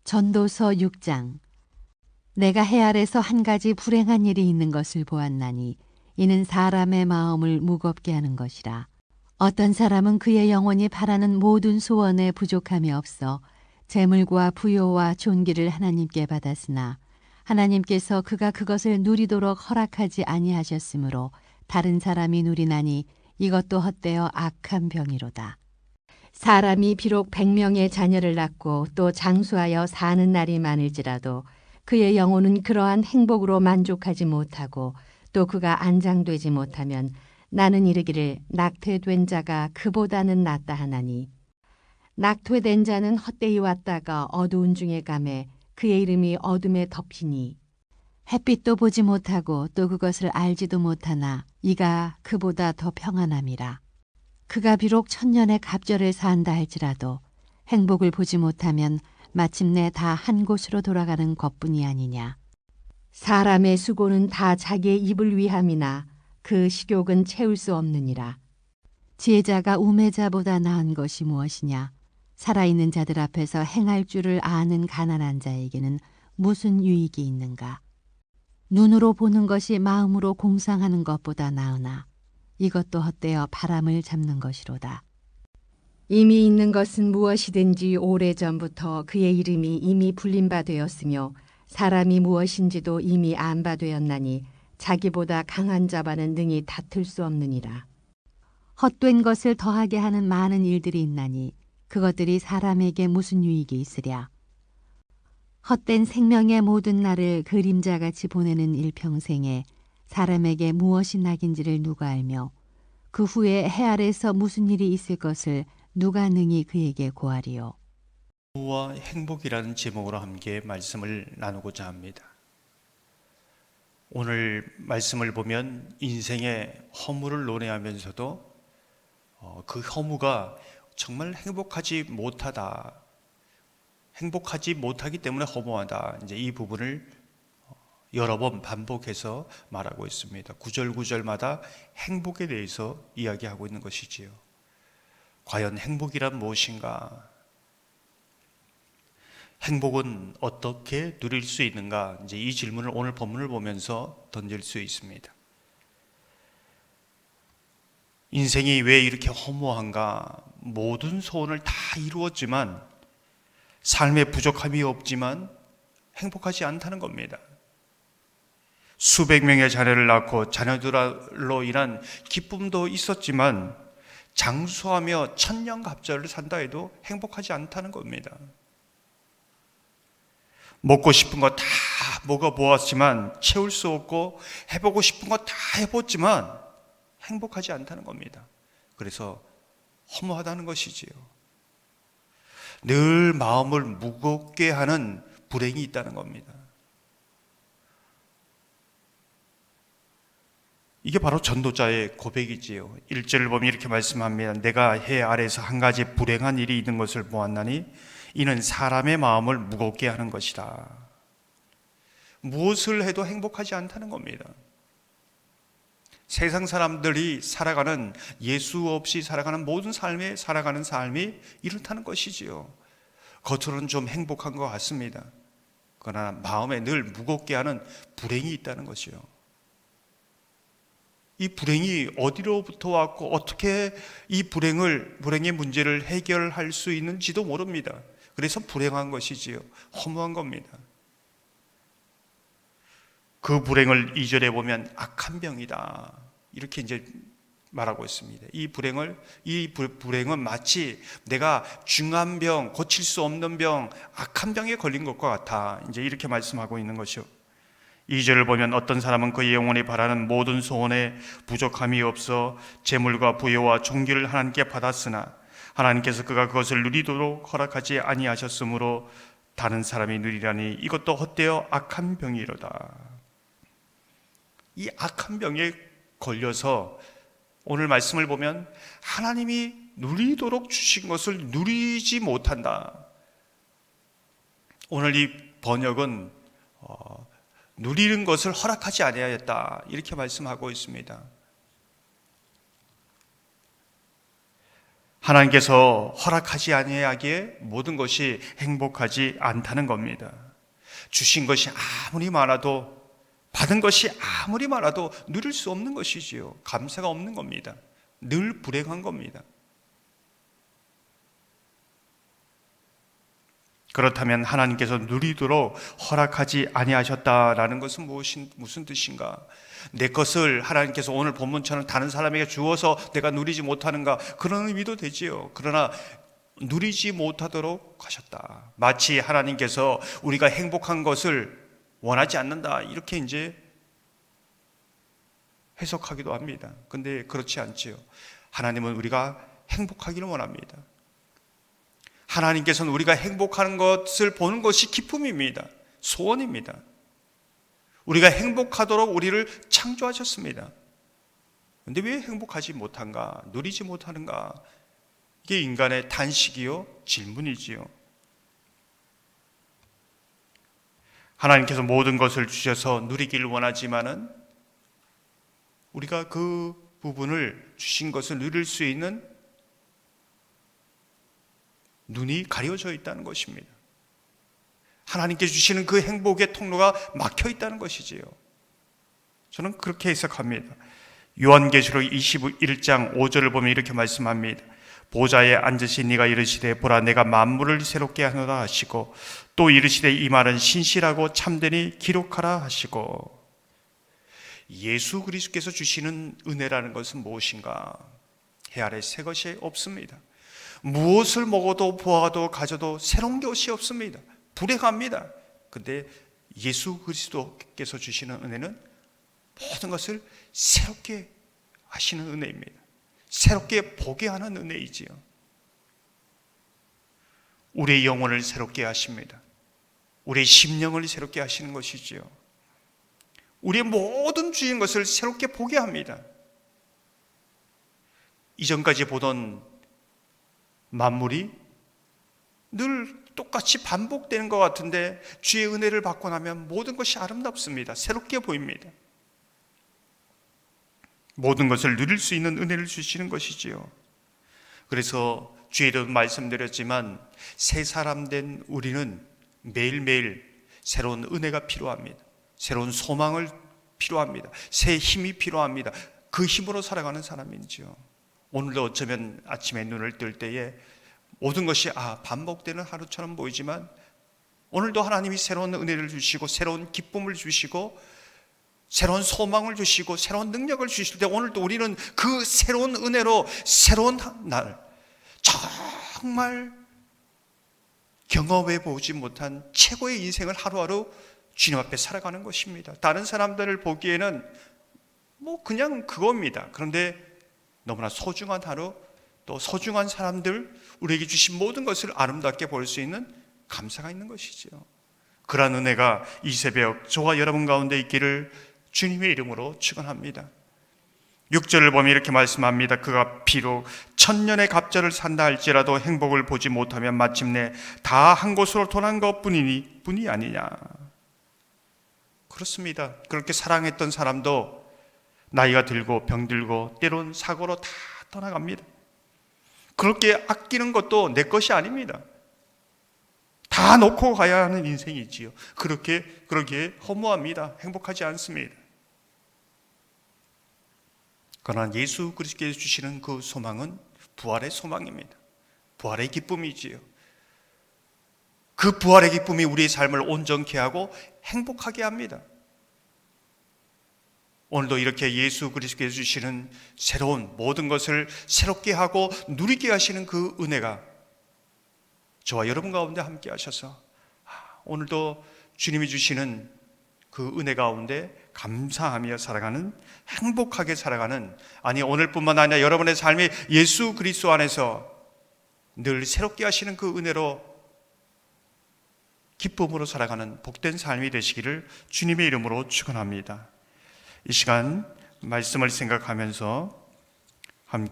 전도서 6장. 내가 해 아래서 한 가지 불행한 일이 있는 것을 보았나니 이는 사람의 마음을 무겁게 하는 것이라. 어떤 사람은 그의 영혼이 바라는 모든 소원에 부족함이 없어 재물과 부요와 존귀를 하나님께 받았으나 하나님께서 그가 그것을 누리도록 허락하지 아니하셨으므로 다른 사람이 누리나니 이것도 헛되어 악한 병이로다. 사람이 비록 100명의 자녀를 낳고 또 장수하여 사는 날이 많을지라도 그의 영혼은 그러한 행복으로 만족하지 못하고 또 그가 안장되지 못하면 나는 이르기를 낙태된 자가 그보다는 낫다 하나니, 낙태된 자는 헛되이 왔다가 어두운 중에 감에 그의 이름이 어둠에 덮이니 햇빛도 보지 못하고 또 그것을 알지도 못하나 이가 그보다 더 평안함이라. 그가 비록 1000년의 갑절을 산다 할지라도 행복을 보지 못하면 마침내 다 한 곳으로 돌아가는 것뿐이 아니냐. 사람의 수고는 다 자기의 입을 위함이나 그 식욕은 채울 수 없느니라. 지혜자가 우매자보다 나은 것이 무엇이냐. 살아있는 자들 앞에서 행할 줄을 아는 가난한 자에게는 무슨 유익이 있는가. 눈으로 보는 것이 마음으로 공상하는 것보다 나으나 이것도 헛되어 바람을 잡는 것이로다. 이미 있는 것은 무엇이든지 오래전부터 그의 이름이 이미 불린 바 되었으며 사람이 무엇인지도 이미 안 바 되었나니 자기보다 강한 자와는 능히 다툴 수 없느니라. 헛된 것을 더하게 하는 많은 일들이 있나니 그것들이 사람에게 무슨 유익이 있으랴. 헛된 생명의 모든 날을 그림자같이 보내는 일평생에 사람에게 무엇이 낙인지를 누가 알며 그 후에 해 아래서 무슨 일이 있을 것을 누가 능히 그에게 고하리요. 부와 행복이라는 제목으로 함께 말씀을 나누고자 합니다. 오늘 말씀을 보면 인생의 허무를 논해하면서도 그 허무가 정말 행복하지 못하기 때문에 허무하다. 이제 이 부분을 여러 번 반복해서 말하고 있습니다. 구절구절마다 행복에 대해서 이야기하고 있는 것이지요. 과연 행복이란 무엇인가? 행복은 어떻게 누릴 수 있는가? 이제 이 질문을 오늘 본문을 보면서 던질 수 있습니다. 인생이 왜 이렇게 허무한가? 모든 소원을 다 이루었지만 삶에 부족함이 없지만 행복하지 않다는 겁니다. 수백 명의 자녀를 낳고 자녀들로 인한 기쁨도 있었지만 장수하며 1000년 갑절을 산다 해도 행복하지 않다는 겁니다. 먹고 싶은 거 다 먹어보았지만 채울 수 없고 해보고 싶은 거 다 해봤지만 행복하지 않다는 겁니다. 그래서 허무하다는 것이지요. 늘 마음을 무겁게 하는 불행이 있다는 겁니다. 이게 바로 전도자의 고백이지요. 1절을 보면 이렇게 말씀합니다. 내가 해 아래서 한 가지 불행한 일이 있는 것을 보았나니 이는 사람의 마음을 무겁게 하는 것이다. 무엇을 해도 행복하지 않다는 겁니다. 세상 사람들이 살아가는, 예수 없이 살아가는 모든 삶에 살아가는 삶이 이렇다는 것이지요. 겉으로는 좀 행복한 것 같습니다. 그러나 마음에 늘 무겁게 하는 불행이 있다는 것이요. 이 불행이 어디로부터 왔고 어떻게 이 불행의 문제를 해결할 수 있는지도 모릅니다. 그래서 불행한 것이지요. 허무한 겁니다. 그 불행을 2절에 보면 악한 병이다. 이렇게 이제 말하고 있습니다. 이 불행은 마치 내가 중한 병, 고칠 수 없는 병, 악한 병에 걸린 것과 같아. 이제 이렇게 말씀하고 있는 것이요. 2절을 보면 어떤 사람은 그의 영혼이 바라는 모든 소원에 부족함이 없어 재물과 부요와 존귀를 하나님께 받았으나 하나님께서 그가 그것을 누리도록 허락하지 아니하셨으므로 다른 사람이 누리라니 이것도 헛되어 악한 병이로다. 이 악한 병에 걸려서 오늘 말씀을 보면 하나님이 누리도록 주신 것을 누리지 못한다. 오늘 이 번역은 누리는 것을 허락하지 아니하였다. 이렇게 말씀하고 있습니다. 하나님께서 허락하지 아니하기에 모든 것이 행복하지 않다는 겁니다. 주신 것이 아무리 많아도, 받은 것이 아무리 많아도 누릴 수 없는 것이지요. 감사가 없는 겁니다. 늘 불행한 겁니다. 그렇다면 하나님께서 누리도록 허락하지 아니하셨다라는 것은 무슨 뜻인가? 내 것을 하나님께서 오늘 본문처럼 다른 사람에게 주어서 내가 누리지 못하는가? 그런 의미도 되지요. 그러나 누리지 못하도록 하셨다. 마치 하나님께서 우리가 행복한 것을 원하지 않는다, 이렇게 이제 해석하기도 합니다. 근데 그렇지 않지요. 하나님은 우리가 행복하기를 원합니다. 하나님께서는 우리가 행복하는 것을 보는 것이 기쁨입니다. 소원입니다. 우리가 행복하도록 우리를 창조하셨습니다. 그런데 왜 행복하지 못한가? 누리지 못하는가? 이게 인간의 단식이요, 질문이지요. 하나님께서 모든 것을 주셔서 누리기를 원하지만은 우리가 그 부분을, 주신 것을 누릴 수 있는 눈이 가려져 있다는 것입니다. 하나님께 주시는 그 행복의 통로가 막혀 있다는 것이지요. 저는 그렇게 해석합니다. 요한계시록 21장 5절을 보면 이렇게 말씀합니다. 보좌에 앉으신 이가 이르시되 보라 내가 만물을 새롭게 하노라 하시고 또 이르시되 이 말은 신실하고 참되니 기록하라 하시고. 예수 그리스도께서 주시는 은혜라는 것은 무엇인가? 해 아래 새 것이 없습니다. 무엇을 먹어도 보아도 가져도 새로운 것이 없습니다. 불행합니다. 근데 예수 그리스도께서 주시는 은혜는 모든 것을 새롭게 하시는 은혜입니다. 새롭게 보게 하는 은혜이지요. 우리의 영혼을 새롭게 하십니다. 우리의 심령을 새롭게 하시는 것이지요. 우리의 모든 주인 것을 새롭게 보게 합니다. 이전까지 보던 만물이 늘 똑같이 반복되는 것 같은데 주의 은혜를 받고 나면 모든 것이 아름답습니다. 새롭게 보입니다. 모든 것을 누릴 수 있는 은혜를 주시는 것이지요. 그래서 주에도 말씀드렸지만 새 사람 된 우리는 매일매일 새로운 은혜가 필요합니다. 새로운 소망을 필요합니다. 새 힘이 필요합니다. 그 힘으로 살아가는 사람이지요. 오늘도 어쩌면 아침에 눈을 뜰 때에 모든 것이 반복되는 하루처럼 보이지만 오늘도 하나님이 새로운 은혜를 주시고 새로운 기쁨을 주시고 새로운 소망을 주시고 새로운 능력을 주실 때 오늘도 우리는 그 새로운 은혜로 새로운 날, 정말 경험해 보지 못한 최고의 인생을 하루하루 주님 앞에 살아가는 것입니다. 다른 사람들을 보기에는 그냥 그겁니다. 그런데 너무나 소중한 하루, 또 소중한 사람들, 우리에게 주신 모든 것을 아름답게 볼 수 있는 감사가 있는 것이죠. 그러한 은혜가 이 새벽 저와 여러분 가운데 있기를 주님의 이름으로 축원합니다. 6절을 보면 이렇게 말씀합니다. 그가 비록 천년의 갑절을 산다 할지라도 행복을 보지 못하면 마침내 다 한 곳으로 돌아간 것뿐이 아니냐. 그렇습니다. 그렇게 사랑했던 사람도 나이가 들고 병들고 때론 사고로 다 떠나갑니다. 그렇게 아끼는 것도 내 것이 아닙니다. 다 놓고 가야 하는 인생이지요. 그렇게 허무합니다. 행복하지 않습니다. 그러나 예수 그리스도께서 주시는 그 소망은 부활의 소망입니다. 부활의 기쁨이지요. 그 부활의 기쁨이 우리의 삶을 온전케 하고 행복하게 합니다. 오늘도 이렇게 예수 그리스도께서 주시는 새로운 모든 것을 새롭게 하고 누리게 하시는 그 은혜가 저와 여러분 가운데 함께 하셔서 오늘도 주님이 주시는 그 은혜 가운데 감사하며 살아가는, 행복하게 살아가는, 아니 오늘뿐만 아니라 여러분의 삶이 예수 그리스도 안에서 늘 새롭게 하시는 그 은혜로 기쁨으로 살아가는 복된 삶이 되시기를 주님의 이름으로 축원합니다. 이 시간 말씀을 생각하면서